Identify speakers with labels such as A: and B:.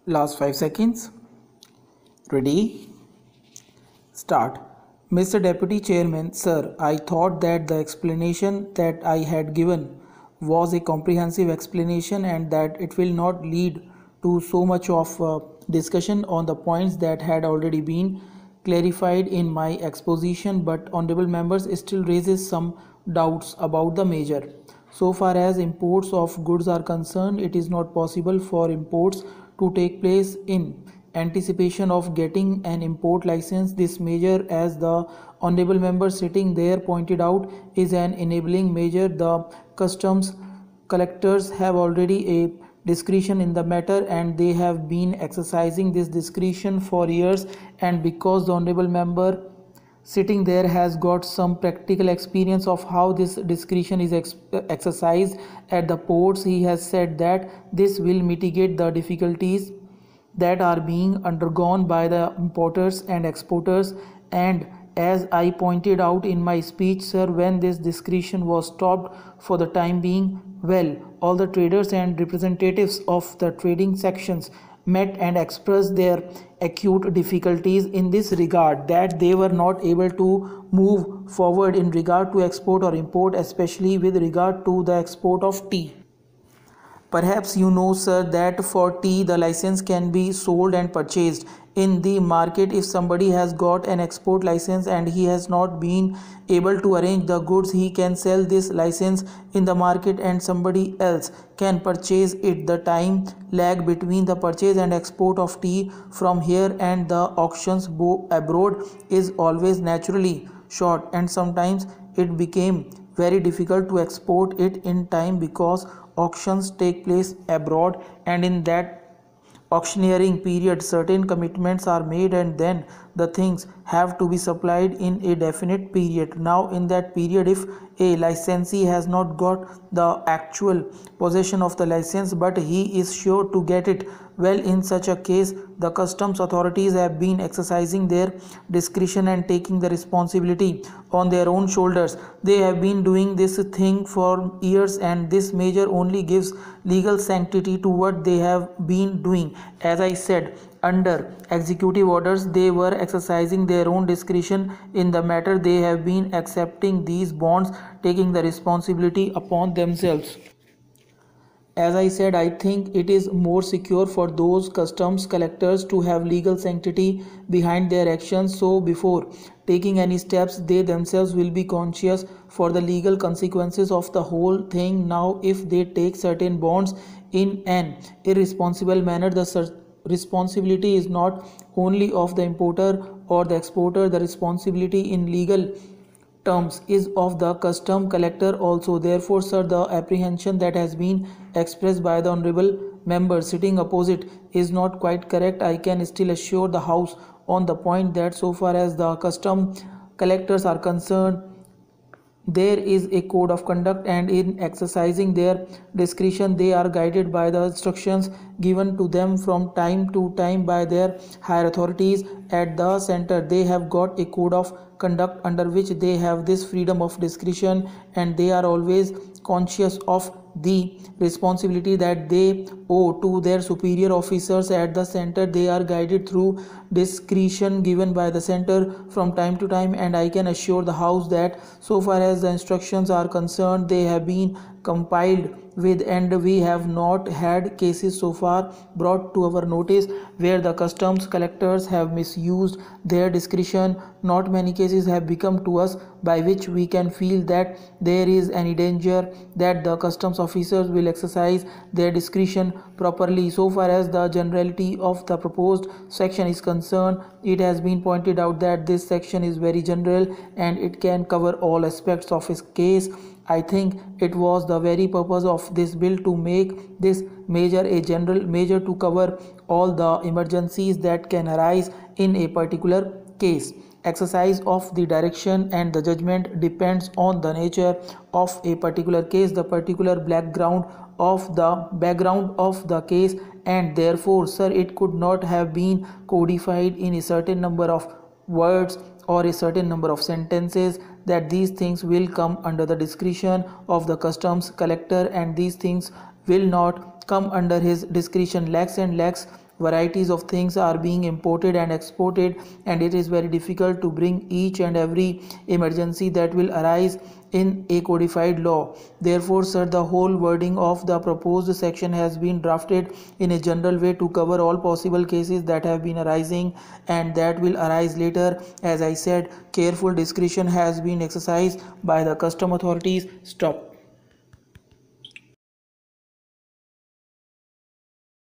A: Last 5 seconds. Ready? Start. Mr. Deputy Chairman, sir, I thought that the explanation that I had given was a comprehensive explanation and that it will not lead to so much of discussion on the points that had already been clarified in my exposition, but honorable members still raises some doubts about the measure. So far as imports of goods are concerned, it is not possible for imports to take place in anticipation of getting an import license. This measure, as the honorable member sitting there pointed out, is an enabling measure. The customs collectors have already a discretion in the matter and they have been exercising this discretion for years, and because the honorable member sitting there has got some practical experience of how this discretion is exercised at the ports, he has said that this will mitigate the difficulties that are being undergone by the importers and exporters. And as I pointed out in my speech, sir, when this discretion was stopped for the time being, well, all the traders and representatives of the trading sections met and expressed their acute difficulties in this regard, that they were not able to move forward in regard to export or import, especially with regard to the export of tea. Perhaps you know, sir, that for tea the license can be sold and purchased in the market. If somebody has got an export license and he has not been able to arrange the goods, he can sell this license in the market and somebody else can purchase it. The time lag between the purchase and export of tea from here and the auctions abroad is always naturally short, and sometimes it became very difficult to export it in time because auctions take place abroad, and in that auctioneering period certain commitments are made and then the things have to be supplied in a definite period. Now in that period, if a licensee has not got the actual possession of the license but he is sure to get it, well, in such a case the customs authorities have been exercising their discretion and taking the responsibility on their own shoulders. They have been doing this thing for years, and this measure only gives legal sanctity to what they have been doing. As I said, under executive orders they were exercising their own discretion in the matter. They have been accepting these bonds, taking the responsibility upon themselves. As I said, I think it is more secure for those customs collectors to have legal sanctity behind their actions, so before taking any steps they themselves will be conscious for the legal consequences of the whole thing. Now if they take certain bonds in an irresponsible manner, the responsibility is not only of the importer or the exporter, the responsibility in legal terms is of the custom collector also. Therefore, sir, the apprehension that has been expressed by the honorable member sitting opposite is not quite correct. I can still assure the house on the point that so far as the custom collectors are concerned, there is a code of conduct, and in exercising their discretion they are guided by the instructions given to them from time to time by their higher authorities at the center. They have got a code of conduct under which they have this freedom of discretion, and they are always conscious of the responsibility that they owe to their superior officers at the center. They are guided through discretion given by the center from time to time, and I can assure the house that so far as the instructions are concerned, they have been compiled with, and we have not had cases so far brought to our notice where the customs collectors have misused their discretion. Not many cases have become to us by which we can feel that there is any danger that the customs officers will exercise their discretion properly. So far as the generality of the proposed section is concerned, it has been pointed out that this section is very general and it can cover all aspects of his case. I think it was the very purpose of this bill to make this measure a general measure to cover all the emergencies that can arise in a particular case. Exercise of the direction and the judgment depends on the nature of a particular case, the particular background of the case, and therefore, sir, it could not have been codified in a certain number of words or a certain number of sentences that these things will come under the discretion of the customs collector, and these things will not come under his discretion. Lakhs and lakhs varieties of things are being imported and exported, and it is very difficult to bring each and every emergency that will arise in a codified law. Therefore, sir, the whole wording of the proposed section has been drafted in a general way to cover all possible cases that have been arising and that will arise later. As I said, careful discretion has been exercised by the custom authorities. Stop.